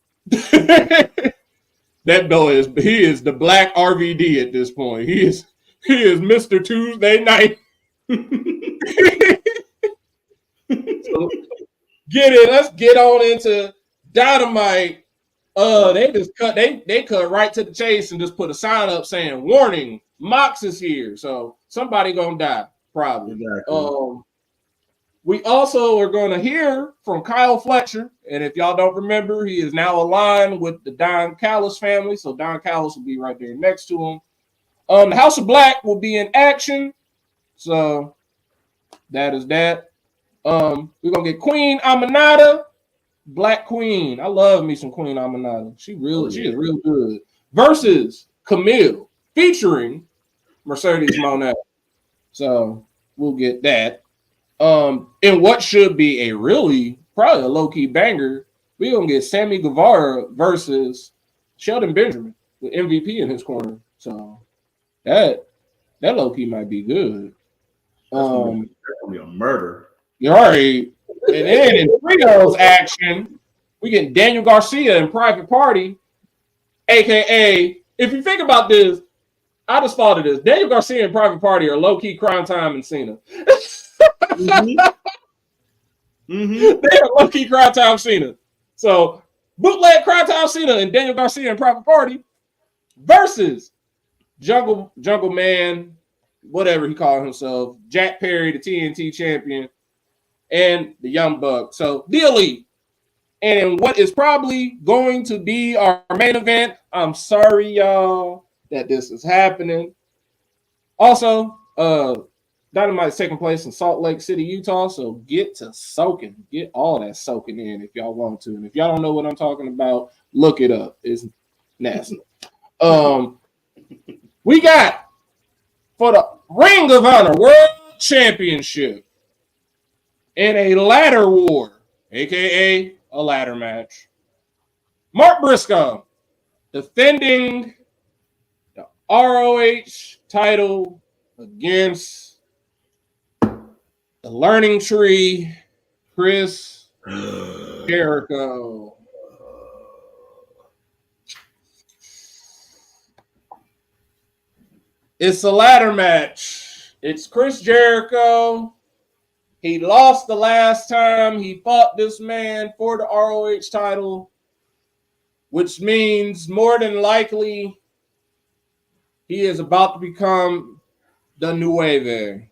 Speaker 1: That boy is the black RVD at this point. He is Mr. Tuesday Night. So get it. Let's get on into Dynamite. They just cut. They cut right to the chase and just put a sign up saying, "Warning: Mox is here." So somebody gonna die probably. Exactly. We also are going to hear from Kyle Fletcher, and if y'all don't remember, he is now aligned with the Don Callis family. So Don Callis will be right there next to him. The House of Black will be in action. So that is that. We're going to get Queen Aminata, Black Queen. I love me some Queen Aminata. She is real good. Versus Camille, featuring Mercedes Moné. So we'll get that. In what should be a probably a low-key banger, we're gonna get Sammy Guevara versus Shelton Benjamin with MVP in his corner. So that low-key might be good.
Speaker 3: That's gonna be a murder.
Speaker 1: You're right. And then in trios action, we get Daniel Garcia in Private Party, aka if you think about this, I just thought of this. Daniel Garcia and Private Party are low-key Crime Time and Cena. They are low-key Crime Time Cena. So bootleg Crime Time Cena and Daniel Garcia and Private Party versus Jungle Man, whatever he called himself, Jack Perry, the TNT champion, and the Young Bucks. So the Elite. And what is probably going to be our main event, I'm sorry, y'all, that this is happening. Also, Dynamite is taking place in Salt Lake City, Utah. So get to soaking. Get all that soaking in if y'all want to. And if y'all don't know what I'm talking about, look it up. It's nasty. We got for the Ring of Honor World Championship in a ladder war, aka a ladder match. Mark Briscoe defending the ROH title against the Learning Tree, Chris Jericho. It's a ladder match. It's Chris Jericho. He lost the last time he fought this man for the ROH title, which means more than likely he is about to become the Nueve.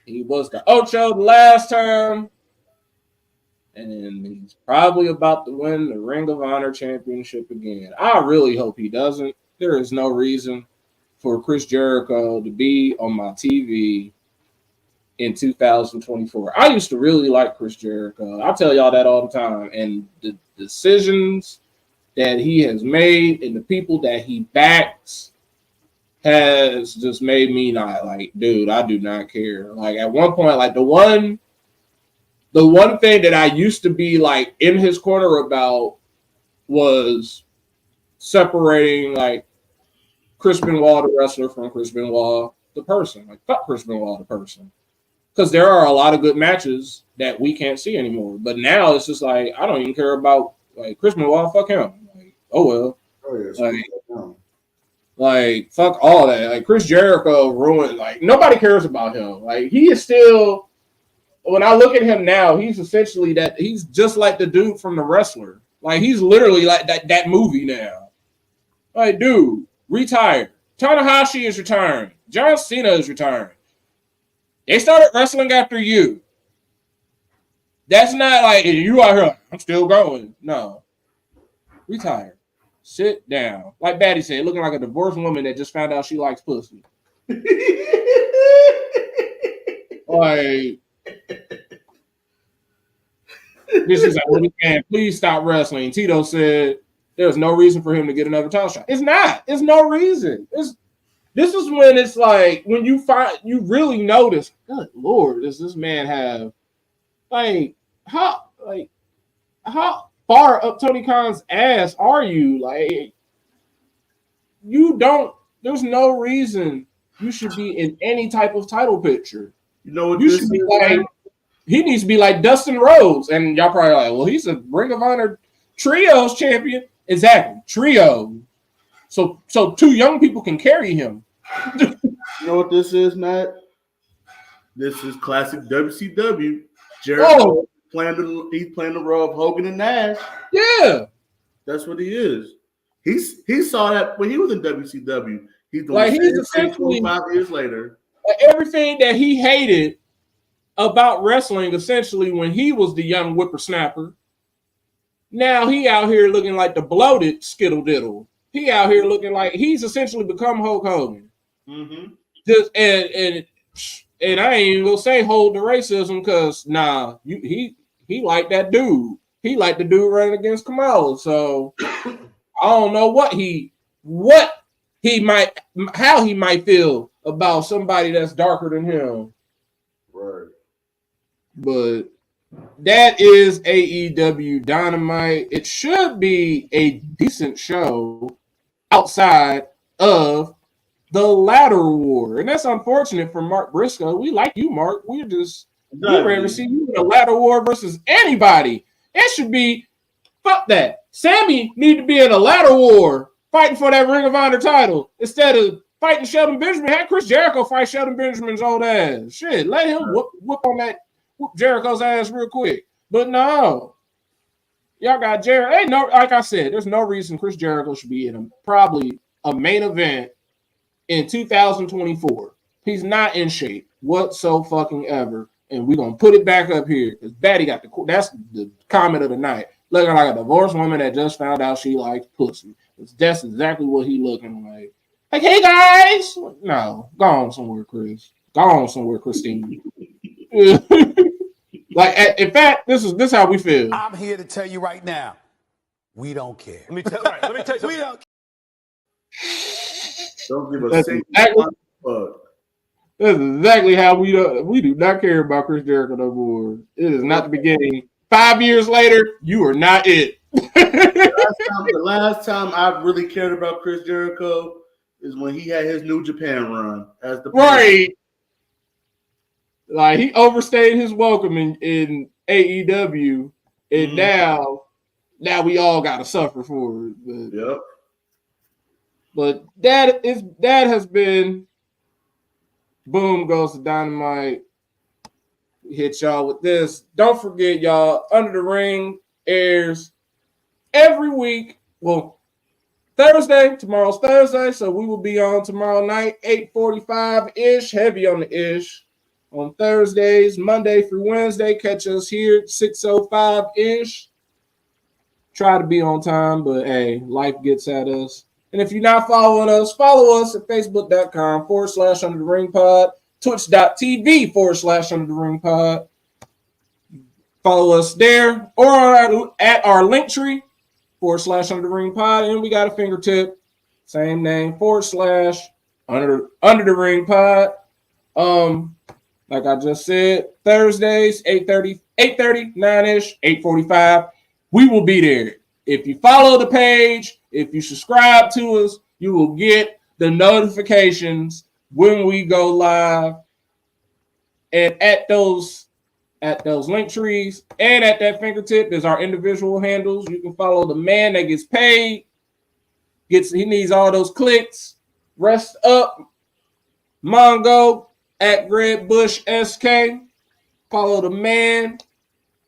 Speaker 1: He was the Ocho the last time, and he's probably about to win the Ring of Honor championship again. I really hope he doesn't. There is no reason for Chris Jericho to be on my TV in 2024. I used to really like Chris Jericho. I tell y'all that all the time. And the decisions that he has made and the people that he backs has just made me not like, dude, I do not care. Like at one point, like the one thing that I used to be like in his corner about was separating like Chris Benoit, the wrestler, from Chris Benoit, the person. Like fuck Chris Benoit, the person. Because there are a lot of good matches that we can't see anymore. But now it's just like, I don't even care about like Chris Benoit, fuck him. Like, oh well.
Speaker 3: Oh, yeah,
Speaker 1: like, fuck all that. Like Chris Jericho ruined, like nobody cares about him. Like he is still, when I look at him now, he's essentially that, he's just like the dude from The Wrestler. Like he's literally like that movie now. Like, dude, retired. Tanahashi is retiring. John Cena is retiring. They started wrestling after you. That's not like you out here. I'm still going. No, retire. Sit down. Like Batty said, looking like a divorced woman that just found out she likes pussy. Like this is like, man, please stop wrestling. Tito said there's no reason for him to get another title shot. It's not. It's no reason. This is when it's like when you really notice, good Lord, does this man have how far up Tony Khan's ass are you? Like you don't, there's no reason you should be in any type of title picture.
Speaker 3: You know what
Speaker 1: you should be like, he needs to be like Dustin Rhodes, and y'all probably like, well, he's a Ring of Honor Trios champion. Exactly, trio. So two young people can carry him.
Speaker 3: You know what this is, Matt? This is classic WCW. Jericho he's playing the role of Hogan and Nash.
Speaker 1: Yeah.
Speaker 3: That's what he is. He saw that when he was in WCW. He's
Speaker 1: essentially
Speaker 3: 5 years later.
Speaker 1: Like everything that he hated about wrestling, essentially when he was the young whippersnapper. Now he out here looking like the bloated skittle diddle. He out here looking like he's essentially become Hulk Hogan.
Speaker 3: Mm-hmm.
Speaker 1: Just and I ain't even gonna say hold the racism because he like that dude. He like the dude running against Kamala. So I don't know how he might feel about somebody that's darker than him. But that is AEW Dynamite. It should be a decent show outside of the ladder war. And that's unfortunate for Mark Briscoe. We like you, Mark. We'd rather see you in a ladder war versus anybody. It should be, fuck that. Sammy need to be in a ladder war fighting for that Ring of Honor title instead of fighting Shelton Benjamin. Had Chris Jericho fight Shelton Benjamin's old ass. Shit, let him whoop Jericho's ass real quick. But no. Y'all got Jericho. Ain't no, like I said, there's no reason Chris Jericho should be in probably a main event in 2024. He's not in shape whatsoever. And we're gonna put it back up here because Batty got that's the comment of the night. Looking like a divorced woman that just found out she likes pussy. That's exactly what he looking like. Like, hey guys. No, go on somewhere, Chris. Go on somewhere, Christine. Like, in fact, this is how we feel.
Speaker 4: I'm here to tell you right now, we don't care.
Speaker 5: Let me tell you something.
Speaker 4: We don't.
Speaker 3: Don't give a single fuck.
Speaker 1: That's exactly how we do not care about Chris Jericho no more. It is not the beginning. 5 years later, you are not it.
Speaker 3: The last time I really cared about Chris Jericho is when he had his New Japan run as the
Speaker 1: right. Like, he overstayed his welcome in AEW, and now we all got to suffer for it. But,
Speaker 3: yep.
Speaker 1: But that has been Boom Goes to Dynamite. We hit y'all with this. Don't forget, y'all, Under the Ring airs every week. Well, Thursday. Tomorrow's Thursday, so we will be on tomorrow night, 8:45-ish, heavy on the ish. On Thursdays, Monday through Wednesday, catch us here at 6:05-ish. Try to be on time, but hey, life gets at us. And if you're not following us, follow us at facebook.com/Under the Ring Pod, twitch.tv/Under the Ring Pod. Follow us there or at our link tree /Under the Ring Pod. And we got a fingertip, same name, /Under the Ring Pod. Like I just said, Thursdays, 8:30, 9-ish, 8:45. We will be there. If you follow the page, if you subscribe to us, you will get the notifications when we go live. And at those link trees and at that fingertip is our individual handles. You can follow the man that gets paid. He needs all those clicks. Rest up. Mongo at Red Bush SK. Follow the man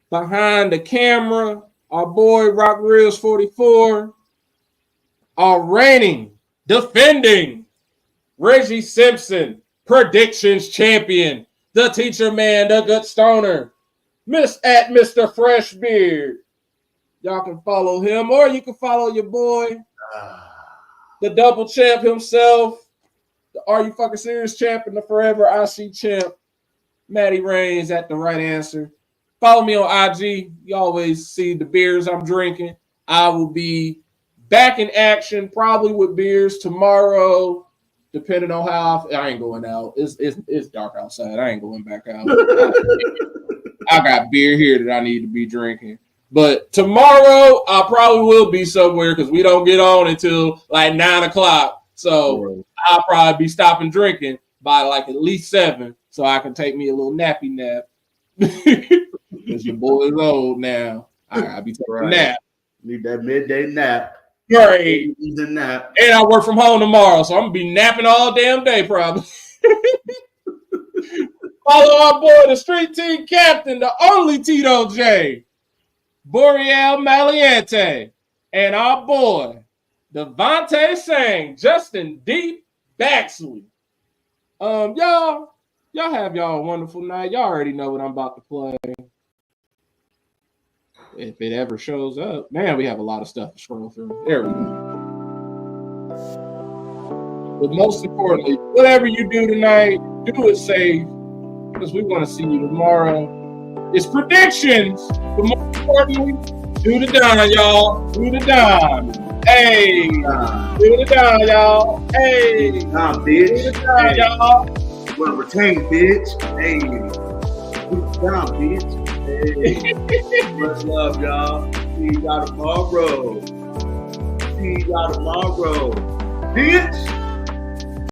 Speaker 1: behind the camera. Our boy Rock Reels 44. Our reigning, defending Reggie Simpson predictions champion. The teacher man, the good stoner. Mr. Freshbeard. Y'all can follow him, or you can follow your boy, the double champ himself, the Are You Fucking Serious champ and the Forever IC champ, Matty Reigns at the right answer. Follow me on IG. You always see the beers I'm drinking. I will be back in action, probably with beers tomorrow, depending on how I ain't going out. It's dark outside. I ain't going back out. I got beer here that I need to be drinking. But tomorrow, I probably will be somewhere because we don't get on until like 9 o'clock. So I'll probably be stopping drinking by like at least 7 so I can take me a little nappy nap. Because your boy is old now. I gotta be taking a nap.
Speaker 3: Need that midday nap.
Speaker 1: Right.
Speaker 3: Need the nap.
Speaker 1: And I work from home tomorrow, so I'm gonna be napping all damn day probably. Follow our boy, the street team captain, the only Tito J, Boreal Maliente, and our boy, Devontae Sang, Justin D. Baxley. Y'all have y'all a wonderful night. Y'all already know what I'm about to play. If it ever shows up. Man, we have a lot of stuff to scroll through. There we go. But most importantly, whatever you do tonight, do it safe. Because we want to see you tomorrow. It's predictions. But most importantly, do the dime, y'all. Do the dime. Hey. Do the dime, y'all. Hey.
Speaker 3: Nah, bitch.
Speaker 1: Do the dime, y'all.
Speaker 3: Well, retain, bitch. Hey. Down, bitch. Hey, much love, y'all. See y'all tomorrow. Bitch.